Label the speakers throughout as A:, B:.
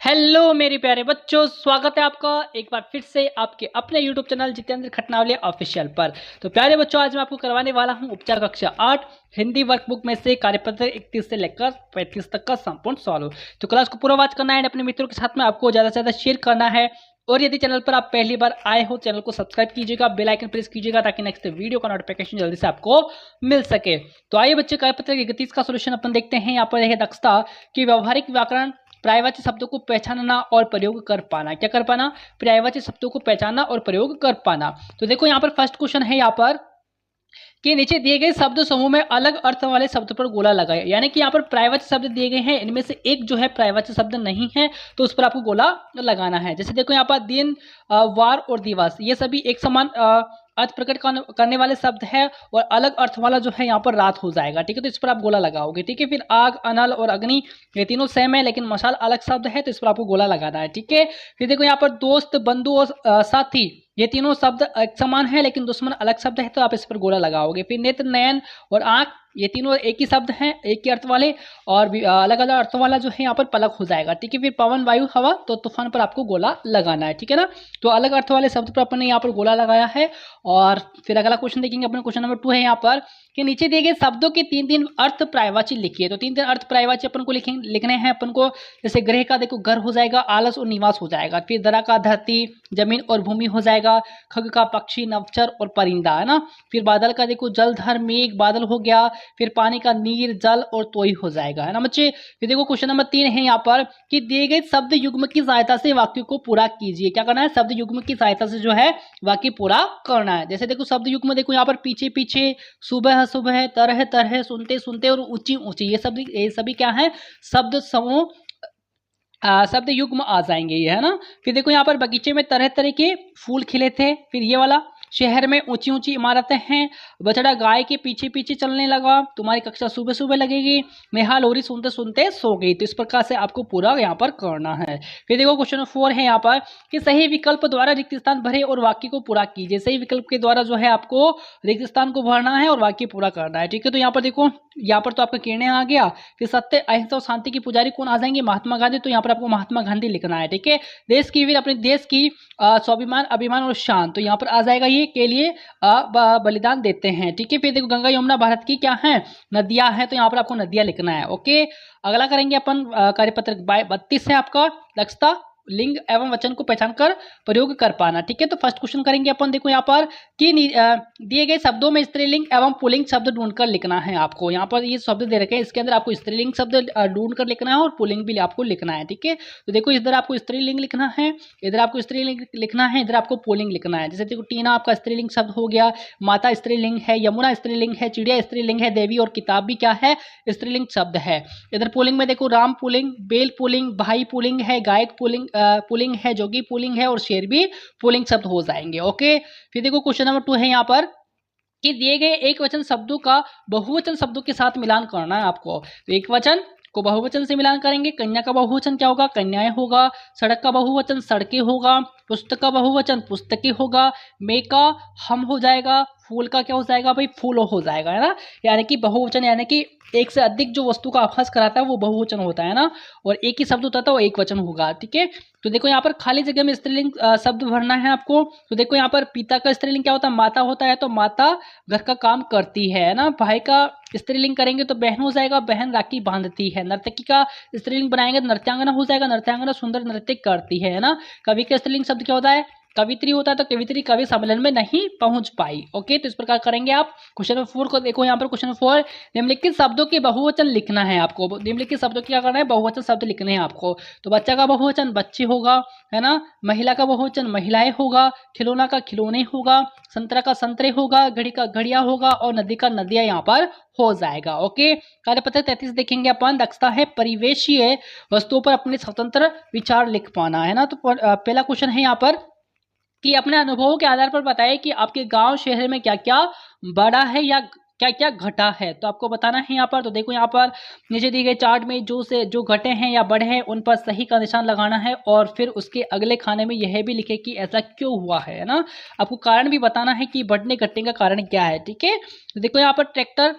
A: Hello मेरे प्यारे बच्चों, स्वागत है आपका एक बार फिर से आपके अपने यूट्यूब चैनल जितेंद्र खटनावले ऑफिशियल पर। तो प्यारे बच्चों, आज मैं आपको करवाने वाला हूं उपचार कक्षा 8 हिंदी वर्कबुक में से कार्यपत्र 31 से लेकर 35 तक का संपूर्ण सॉल्व। तो क्लास को पूरा वॉच करना है, अपने मित्रों के साथ में आपको ज़्यादा से ज़्यादा शेयर करना है। और यदि चैनल पर आप पहली बार आए हो, चैनल को सब्सक्राइब कीजिएगा, बेल आइकन प्रेस कीजिएगा ताकि नेक्स्ट वीडियो का नोटिफिकेशन जल्दी से आपको मिल सके। तो आइए बच्चे, कार्यपत्र 31 का सोल्यूशन अपन देखते हैं। यहाँ पर है दक्षता कि व्यवहारिक व्याकरण पर्यायवाची शब्दों को पहचानना और प्रयोग कर पाना। क्या कर पाना? पर्यायवाची शब्दों को पहचानना और प्रयोग कर पाना। तो देखो यहाँ पर फर्स्ट क्वेश्चन है यहाँ पर कि नीचे दिए गए शब्द समूह में अलग अर्थ वाले शब्द पर गोला लगाए। यानी कि यहाँ पर पर्यायवाची शब्द दिए गए हैं, इनमें से एक जो है पर्यायवाची शब्द नहीं है, तो उस पर आपको गोला लगाना है। जैसे देखो यहाँ पर दिन, वार और दिवस, ये सभी एक समान अर्थ प्रकट करने वाले शब्द है, और अलग अर्थ वाला जो है यहाँ पर रात हो जाएगा। ठीक है, तो इस पर आप गोला लगाओगे। ठीक है, फिर आग, अनल और अग्नि, ये तीनों सेम है, लेकिन मशाल अलग शब्द है, तो इस पर आपको गोला लगाना है। ठीक है, फिर देखो यहाँ पर दोस्त, बंधु और साथी, ये तीनों शब्द एक समान है, लेकिन दुश्मन अलग शब्द है, तो आप इस पर गोला लगाओगे। फिर नेत्र, नयन और आंख, ये तीनों एक ही शब्द हैं, एक ही अर्थ वाले, और अलग अलग अर्थों वाला जो है यहाँ पर पलक हो जाएगा। ठीक है, फिर पवन, वायु, हवा, तो तूफान पर आपको गोला लगाना है। ठीक है ना, तो अलग अर्थ वाले शब्द पर अपन ने यहाँ पर गोला लगाया है। और फिर अगला क्वेश्चन देखेंगे अपने, क्वेश्चन नंबर 2 है यहाँ पर कि नीचे दिए गए शब्दों के तीन तीन अर्थ पर्यायवाची लिखिए। तो तीन तीन अर्थ पर्यायवाची अपन को लिखने हैं अपन को। जैसे ग्रह का देखो घर हो जाएगा, आलस और निवास हो जाएगा। फिर दरा का धरती, जमीन और भूमि हो जाएगा। खग का पक्षी, नवचर और परिंदा, है ना। फिर बादल का देखो जलधर, मेघ, बादल हो गया। फिर पानी का नीर, जल और तोई हो जाएगा, है ना बच्चे। फिर देखो क्वेश्चन नंबर 3 है यहाँ पर कि दिए गए शब्द युग्म की सहायता से वाक्य को पूरा कीजिए। क्या करना है? शब्द युग्म की सहायता से जो है वाक्य पूरा करना है। जैसे देखो शब्द युग्म देखो यहाँ पर पीछे पीछे, सुबह सुबह, तरह तरह, सुनते सुनते और ऊंची ऊंची, ये सभी क्या है? शब्द समूह, शब्द युग्म आ जाएंगे ये, है ना। फिर देखो यहाँ पर बगीचे में तरह तरह के फूल खिले थे। फिर ये वाला, शहर में ऊंची ऊंची इमारतें हैं। बछड़ा गाय के पीछे पीछे चलने लगा। तुम्हारी कक्षा सुबह सुबह लगेगी। नेहा लोरी सुनते सुनते सो गई। तो इस प्रकार से आपको पूरा यहाँ पर करना है। फिर देखो क्वेश्चन 4 है यहाँ पर कि सही विकल्प द्वारा रिक्त स्थान भरे और वाक्य को पूरा कीजिए। सही विकल्प के द्वारा जो है आपको रिक्त स्थान को भरना है और वाक्य पूरा करना है। ठीक है, तो यहाँ पर देखो, यहाँ पर तो आपका किरण आ गया। फिर सत्य, अहिंसा और शांति की पुजारी कौन आ जाएंगे? महात्मा गांधी। तो यहाँ पर आपको महात्मा गांधी लिखना है। ठीक है, देश की वीर, अपने देश की स्वाभिमान, अभिमान और शान, तो यहाँ पर आ जाएगा ये के लिए बलिदान देते हैं। ठीक है, फिर देखो गंगा यमुना भारत की क्या है? नदियां हैं, तो यहाँ पर आपको नदियां लिखना है। ओके, अगला करेंगे अपन कार्यपत्र 32 है आपका दक्षता लिंग एवं वचन को पहचान कर प्रयोग कर पाना। ठीक है, तो फर्स्ट क्वेश्चन करेंगे अपन। देखो यहाँ पर कि दिए गए शब्दों में स्त्रीलिंग एवं पुल्लिंग शब्द ढूंढकर लिखना है आपको। यहाँ पर ये शब्द दे रखे हैं, इसके अंदर आपको स्त्रीलिंग शब्द ढूंढकर लिखना है और पुल्लिंग भी आपको लिखना है। ठीक है, तो देखो इधर आपको स्त्रीलिंग लिखना है, इधर आपको स्त्रीलिंग लिखना है, इधर आपको पुल्लिंग लिखना है। जैसे देखो टीना आपका स्त्रीलिंग शब्द हो गया, माता स्त्रीलिंग है, यमुना स्त्रीलिंग है, चिड़िया स्त्रीलिंग है, देवी और किताब भी क्या है? स्त्रीलिंग शब्द है। इधर पुल्लिंग में देखो राम पुल्लिंग, बेल पुल्लिंग, भाई पुल्लिंग है, गायक पुल्लिंग है, जोगी पुल्लिंग है और शेर भी पुल्लिंग शब्द हो जाएंगे। ओके, फिर देखो क्वेश्चन नंबर 2 है यहाँ पर कि दिए गए एक वचन शब्दों का बहुवचन शब्दों के साथ मिलान करना है आपको। तो एक वचन को बहुवचन से मिलान करेंगे। कन्या का बहुवचन क्या होगा? कन्याएं होगा। सड़क का बहुवचन सड़कें होगा। पुस्तक का बहुवचन पुस्तकें होगा। मेघ का हम हो जाएगा। फूल का क्या हो जाएगा भाई? फूल हो जाएगा, है ना। यानी कि बहुवचन यानी कि एक से अधिक जो वस्तु का आभास कराता है वो बहुवचन होता है ना, और एक ही शब्द होता था वो एक वचन होगा। ठीक है, तो देखो यहाँ पर खाली जगह में स्त्रीलिंग शब्द भरना है आपको। तो देखो यहाँ पर पिता का स्त्रीलिंग क्या होता है? माता होता है, तो माता घर का काम करती है ना। भाई का स्त्रीलिंग करेंगे तो बहन हो जाएगा, बहन राखी बांधती है। नर्तकी का स्त्रीलिंग बनाएंगे तो नृत्यांगना हो जाएगा, नृत्यांगना सुंदर नृत्य करती है ना। कवि का स्त्रीलिंग शब्द क्या होता है? कवित्री होता है, तो कवित्री कवि सम्मेलन में नहीं पहुंच पाई। ओके, तो इस प्रकार करेंगे आप। क्वेश्चन नंबर 4 को देखो यहाँ पर, क्वेश्चन 4 निम्नलिखित शब्दों के बहुवचन लिखना है आपको। निम्नलिखित शब्दों की क्या करना है? बहुवचन शब्द लिखने हैं आपको। तो बच्चा का बहुवचन बच्चे होगा, है ना। महिला का बहुवचन महिलाएं होगा। खिलौना का खिलौने होगा। संतरा का संतरे होगा। घड़ी का घड़िया होगा और नदी का नदियां यहाँ पर हो जाएगा। ओके, कार्यपत्र 33 देखेंगे अपन। दक्षता है परिवेशीय वस्तुओं पर अपने स्वतंत्र विचार लिख पाना, है ना। तो पहला क्वेश्चन है यहाँ पर कि अपने अनुभवों के आधार पर बताएं कि आपके गांव शहर में क्या क्या बड़ा है या क्या क्या घटा है, तो आपको बताना है यहाँ पर। तो देखो यहाँ पर नीचे दी गई चार्ट में जो घटे हैं या बढ़े हैं उन पर सही का निशान लगाना है, और फिर उसके अगले खाने में यह भी लिखे कि ऐसा क्यों हुआ है ना। आपको कारण भी बताना है कि बढ़ने घटने का कारण क्या है, ठीक है। तो देखो यहाँ पर ट्रैक्टर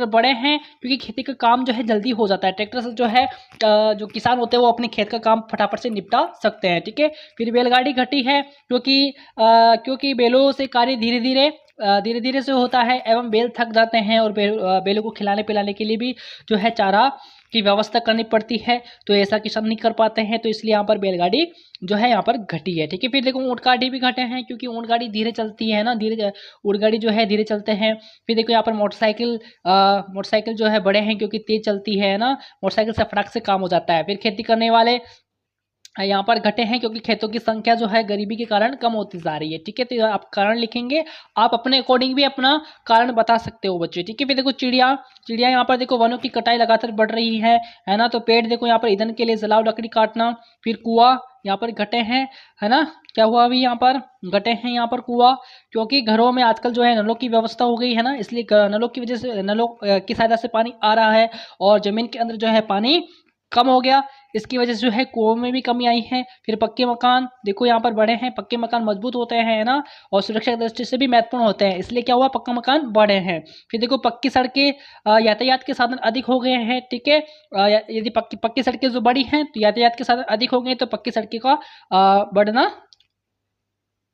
A: बड़े हैं क्योंकि खेती का काम जो है जल्दी हो जाता है। ट्रैक्टर से जो है जो किसान होते हैं वो अपने खेत का काम फटाफट से निपटा सकते हैं, ठीक है। फिर बैलगाड़ी घटी है क्योंकि बैलों से कार्य धीरे धीरे से होता है एवं बैल थक जाते हैं, और बैलों को खिलाने पिलाने के लिए भी जो है चारा की व्यवस्था करनी पड़ती है, तो ऐसा किसान नहीं कर पाते हैं, तो इसलिए यहाँ पर बैलगाड़ी जो है यहाँ पर घटी है, ठीक है। फिर देखो ऊँट गाड़ी भी घटे हैं क्योंकि ऊँट गाड़ी धीरे चलती है ना, ऊँट गाड़ी जो है धीरे चलते हैं। फिर देखो यहाँ पर मोटरसाइकिल जो है बड़े हैं क्योंकि तेज चलती है ना, मोटरसाइकिल से फटाक से काम हो जाता है। फिर खेती करने वाले यहाँ पर घटे हैं क्योंकि खेतों की संख्या जो है गरीबी के कारण कम होती जा रही है, ठीक है। तो आप कारण लिखेंगे, आप अपने अकॉर्डिंग भी अपना कारण बता सकते हो बच्चे, ठीक है। फिर देखो चिड़िया यहाँ पर देखो वनों की कटाई लगातार बढ़ रही है ना, तो पेड़ देखो यहाँ पर ईंधन के लिए जलाओ लकड़ी काटना। फिर कुआं यहाँ पर घटे हैं, है ना, क्या हुआ अभी यहाँ पर घटे हैं यहाँ पर कुआं, क्योंकि घरों में आजकल जो है नलों की व्यवस्था हो गई है ना, इसलिए नलों की वजह से नलों की सहायता से पानी आ रहा है, और जमीन के अंदर जो है पानी कम हो गया, इसकी वजह से जो है कुओं में भी कमी आई है। फिर पक्के मकान देखो यहाँ पर बड़े हैं, पक्के मकान मजबूत होते हैं, है ना, और सुरक्षा की दृष्टि से भी महत्वपूर्ण होते हैं, इसलिए क्या हुआ पक्का मकान बड़े हैं। फिर देखो पक्की सड़कें, यातायात के साधन अधिक हो गए हैं, ठीक है। यदि पक्की सड़कें जो बड़ी हैं तो यातायात के साधन अधिक हो गए, तो पक्की सड़कें का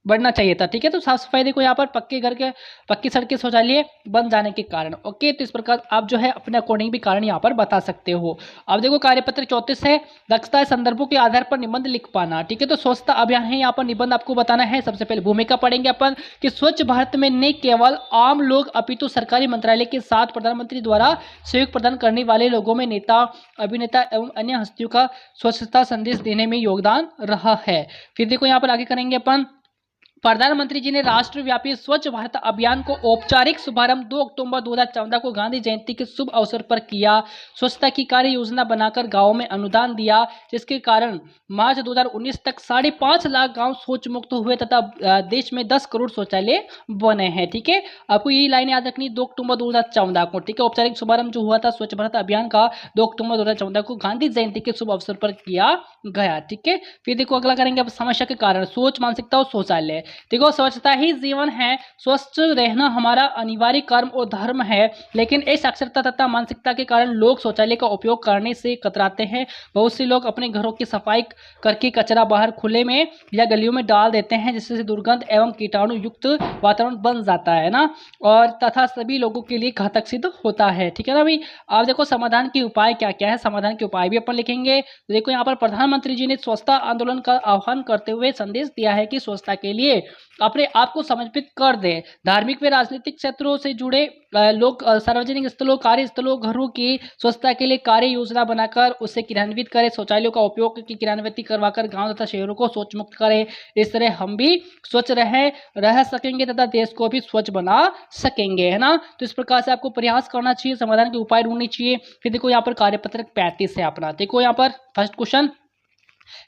A: बढ़ना चाहिए था, ठीक है। तो साफ सफाई देखो यहाँ पर पक्की सड़कें शौचालय बन जाने के कारण, ओके। तो इस प्रकार आप जो है अपने अकॉर्डिंग भी कारण यहाँ पर बता सकते हो। अब देखो कार्यपत्र 34 है, दक्षता संदर्भों के आधार पर निबंध लिख पाना, ठीक है। तो स्वच्छता अभियान है, यहाँ पर निबंध आपको बताना है। सबसे पहले भूमिका पढ़ेंगे अपन कि स्वच्छ भारत में न केवल आम लोग अपितु सरकारी मंत्रालय के साथ प्रधानमंत्री द्वारा सहयोग प्रदान करने वाले लोगों में नेता, अभिनेता एवं अन्य हस्तियों का स्वच्छता संदेश देने में योगदान रहा है। फिर देखो यहाँ पर आगे करेंगे अपन, प्रधानमंत्री जी ने राष्ट्रव्यापी स्वच्छ भारत अभियान को औपचारिक शुभारंभ 2 अक्टूबर 2014 को गांधी जयंती के शुभ अवसर पर किया। स्वच्छता की कार्य योजना बनाकर गांवों में अनुदान दिया, जिसके कारण मार्च 2019 तक 5.5 लाख गांव शौच मुक्त हुए तथा देश में 10 करोड़ शौचालय बने हैं, ठीक है। आपको यही लाइन याद रखनी 2 अक्टूबर 2014 को, ठीक है। औपचारिक शुभारंभ जो हुआ था स्वच्छ भारत अभियान का 2 अक्टूबर 2014 को गांधी जयंती के शुभ अवसर पर किया गया, ठीक है। फिर देखो अगला करेंगे अब समस्या के कारण, सोच मानसिकता और शौचालय। देखो स्वच्छता ही जीवन है, स्वस्थ रहना हमारा अनिवार्य कर्म और धर्म है, लेकिन इस साक्षरता तथा मानसिकता के कारण लोग शौचालय का उपयोग करने से कतराते हैं। बहुत से लोग अपने घरों की सफाई करके कचरा बाहर खुले में या गलियों में डाल देते हैं, जिससे दुर्गंध एवं कीटाणु युक्त वातावरण बन जाता है ना, और तथा सभी लोगों के लिए घातक सिद्ध होता है, ठीक है ना भाई। अब देखो समाधान के उपाय क्या क्या है, समाधान के उपाय भी अपन लिखेंगे। देखो यहाँ पर प्रधानमंत्री जी ने स्वच्छता आंदोलन का आह्वान करते हुए संदेश दिया है कि स्वच्छता के लिए अपने आप को समर्पित कर दे। धार्मिक व राजनीतिक क्षेत्रों से जुड़े लोग सार्वजनिक स्थलों, कार्यस्थलों, घरों की स्वच्छता के लिए कार्य योजना बनाकर उसे क्रियान्वित करें। शौचालयों का उपयोग की क्रियान्वित करवाकर गांव तथा शहरों को शौच मुक्त करें। इस तरह हम भी स्वच्छ रह सकेंगे तथा देश को भी स्वच्छ बना सकेंगे, है ना। तो इस प्रकार से आपको प्रयास करना चाहिए, समाधान के उपाय ढूंढने चाहिए। फिर देखो यहाँ पर कार्यपत्रक 35 है अपना। देखो यहाँ पर फर्स्ट क्वेश्चन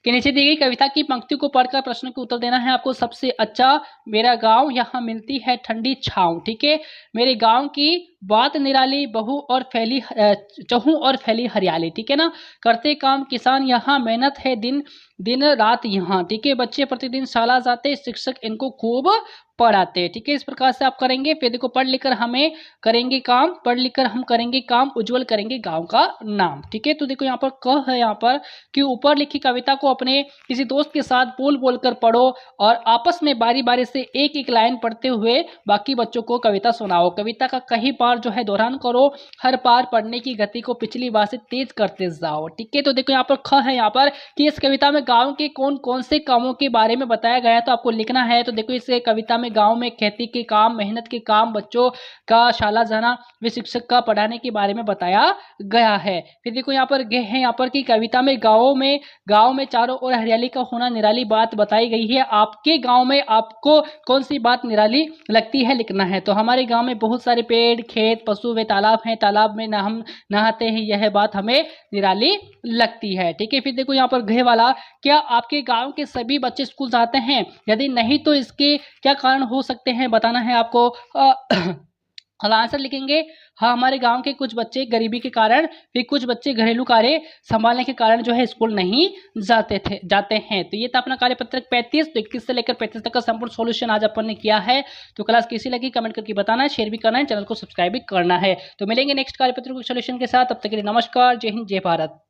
A: कि नीचे दी गई कविता की पंक्ति को पढ़कर प्रश्न के उत्तर देना है आपको। सबसे अच्छा मेरा गांव, यहाँ मिलती है ठंडी छांव, ठीक है। मेरे गांव की बात निराली, चहु और फैली हरियाली, ठीक है ना। करते काम किसान यहाँ, मेहनत है दिन रात यहाँ, ठीक है। बच्चे प्रतिदिन शाला जाते, शिक्षक इनको खूब पढ़ाते, ठीक है। इस प्रकार से आप करेंगे। फिर देखो पढ़ लिखकर हम करेंगे काम, उज्जवल करेंगे गांव का नाम, ठीक है। तो देखो यहाँ पर क है, यहाँ पर कि ऊपर लिखी कविता को अपने किसी दोस्त के साथ बोल कर पढ़ो और आपस में बारी बारी से एक एक लाइन पढ़ते हुए बाकी बच्चों को कविता सुनाओ। कविता का कई बार जो है दोहरान करो, हर बार पढ़ने की गति को पिछली बार से तेज करते जाओ, ठीक है। तो देखो यहाँ पर ख है, यहाँ पर कि इस कविता में गांव के कौन कौन से कामों के बारे में बताया गया है, तो आपको लिखना है। तो देखो इस कविता में गांव में खेती के काम, मेहनत के काम, बच्चों का शाला जाना व शिक्षक का पढ़ाने के बारे में बताया गया है। फिर देखो यहाँ पर गे है, यहाँ पर की कविता में गांव में चारों ओर हरियाली का होना निराली बात बताई गई है। आपके गांव में आपको कौन सी बात निराली लगती है लिखना है। तो हमारे गांव में बहुत सारे पेड़, खेत, पशु व तालाब हैं, तालाब में हम नहाते हैं, यह बात हमें निराली लगती है, ठीक है। फिर देखो यहाँ पर घे वाला, क्या आपके गांव के सभी बच्चे स्कूल जाते हैं? यदि नहीं तो इसके क्या कारण हो सकते हैं बताना है आपको। और आंसर लिखेंगे हाँ, हमारे गांव के कुछ बच्चे गरीबी के कारण, फिर कुछ बच्चे घरेलू कार्य संभालने के कारण जो है स्कूल नहीं जाते हैं। तो ये था अपना कार्यपत्रक 35। तो 21 से लेकर 35 तक का संपूर्ण सॉल्यूशन आज अपन ने किया है। तो क्लास कैसी लगी कमेंट करके बताना है, शेयर भी करना है, चैनल को सब्सक्राइब भी करना है। तो मिलेंगे नेक्स्ट कार्यपत्र के सॉल्यूशन के साथ, तब तक के लिए नमस्कार, जय हिंद, जय भारत।